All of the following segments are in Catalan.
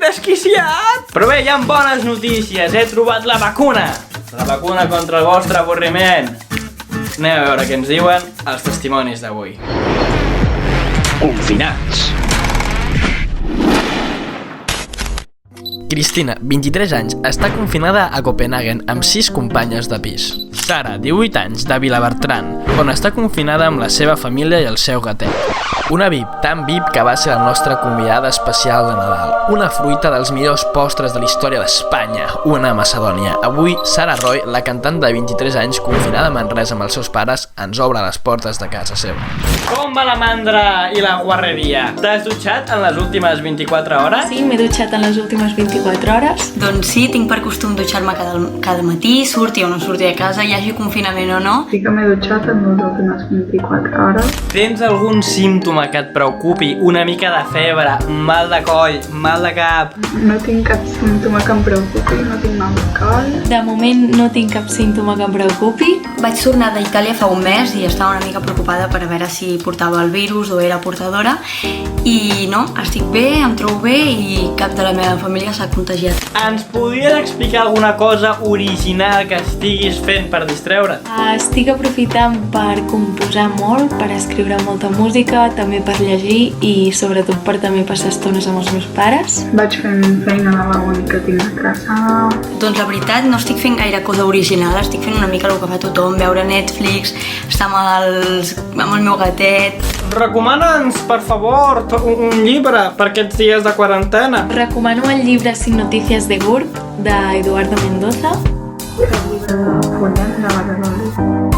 desquiciat! Però bé, hi ha bones notícies, he trobat la vacuna! La vacuna contra el vostre avorriment. Anem a veure què ens diuen els testimonis d'avui. Confinats. Cristina, 23 anys, està confinada a Copenhagen amb 6 companyes de pis. Sara, 18 anys, de Vilabertran, on està confinada amb la seva família i el seu gatet. Una VIP, tan VIP que va ser la nostra convidada especial de Nadal. Una fruita dels millors postres de la història d'Espanya, una Macedònia. Avui, Sara Roy, la cantant de 23 anys, confinada a Manresa amb els seus pares, ens obre les portes de casa seva. Com va la mandra i la guarreria? T'has dutxat en les últimes 24 hores? Sí, m'he dutxat en les últimes 24 hores. Doncs sí, tinc per costum dutxar-me cada matí, surti o no surti de casa, hi hagi confinament o no. Sí que m'he dutxat en les últimes 24 hores. Tens algun símptoma que et preocupi? Una mica de febre, mal de coll, mal de cap? No tinc cap símptoma que em preocupi, no tinc mal de coll. De moment no tinc cap símptoma que em preocupi. Vaig tornar d'Itàlia fa un mes i estava una mica preocupada per a veure si portava el virus o era portadora. I no, estic bé, em trobo bé i cap de la meva família s'ha contagiat. Ens podries explicar alguna cosa original que estiguis fent per distreure't? Estic aprofitant per composar molt, per escriure molta música, també per llegir i sobretot per també passar estones amb els meus pares. Vaig fent feina de la uni que tinc a casa. Doncs la veritat no estic fent gaire cosa original, estic fent una mica el que fa tothom, veure Netflix, estar amb el meu gatet. Recomana'ns, per favor, un llibre per aquests dies de quarantena. Recomano el llibre Sin Noticias de Gurb, d'Eduardo Mendoza. El llibre de Follet de la Garolí.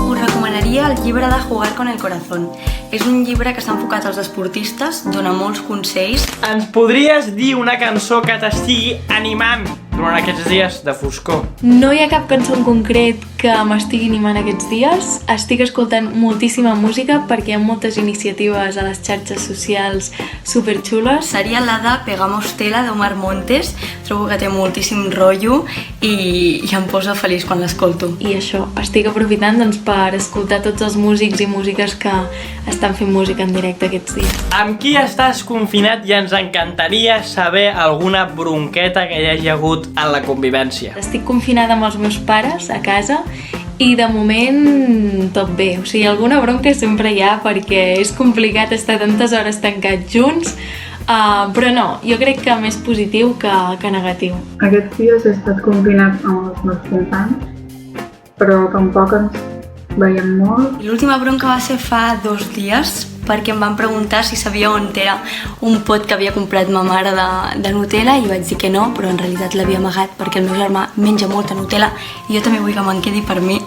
Us recomanaria el llibre de Jugar con el Corazón. És un llibre que està enfocat als esportistes, dona molts consells. Ens podries dir una cançó que t'estigui animant durant aquests dies de foscor? No hi ha cap cançó en concret que m'estigui animant aquests dies. Estic escoltant moltíssima música perquè hi ha moltes iniciatives a les xarxes socials superxules. Seria la de Pegamos Tela d'Omar Montes. Trobo que té moltíssim rotllo i em posa feliç quan l'escolto. I això, estic aprofitant doncs, per escoltar tots els músics i músiques que estan fent música en directe aquests dies. Amb qui estàs confinat i ens encantaria saber alguna bronqueta que hi hagi hagut en la convivència? Estic confinada amb els meus pares a casa i de moment tot bé. O sigui, alguna bronca sempre hi ha perquè és complicat estar tantes hores tancats junts, però no, jo crec que més positiu que negatiu. Aquests dies he estat confinat amb els meus companys, però tampoc ens veiem molt. L'última bronca va ser fa 2 dies perquè em van preguntar si sabia on era un pot que havia comprat ma mare de Nutella i vaig dir que no, però en realitat l'havia amagat perquè el meu germà menja molta Nutella i jo també vull que me'n quedi per mi.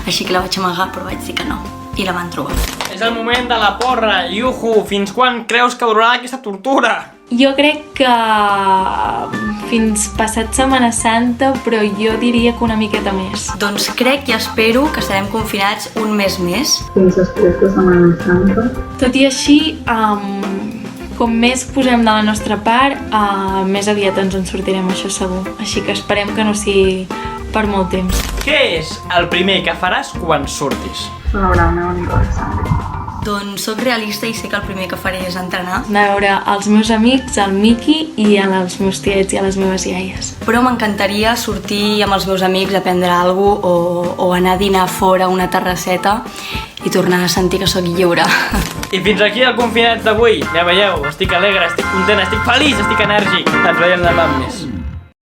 Així que la vaig amagar, però vaig dir que no i la van trobar. És el moment de la porra, iuhu! Fins quan creus que durarà aquesta tortura? Jo crec que fins passat Setmana Santa, però jo diria que una miqueta més. Doncs crec i espero que estarem confinats un mes més. Fins després de Setmana Santa. Tot i així, com més posem de la nostra part, més aviat ens en sortirem, això segur. Així que esperem que no sigui per molt temps. Què és el primer que faràs quan surtis? Celebrar el meu aniversari. Doncs soc realista i sé que el primer que faré és entrenar. Anar a veure els meus amics, el Miki i els meus tiets i a les meves iaies. Però m'encantaria sortir amb els meus amics a prendre alguna cosa o anar a dinar fora a una terrasseta i tornar a sentir que sóc lliure. I fins aquí el Confinats d'avui. Ja veieu, estic alegre, estic content, estic feliç, estic enèrgic. Ens veiem demà amb més.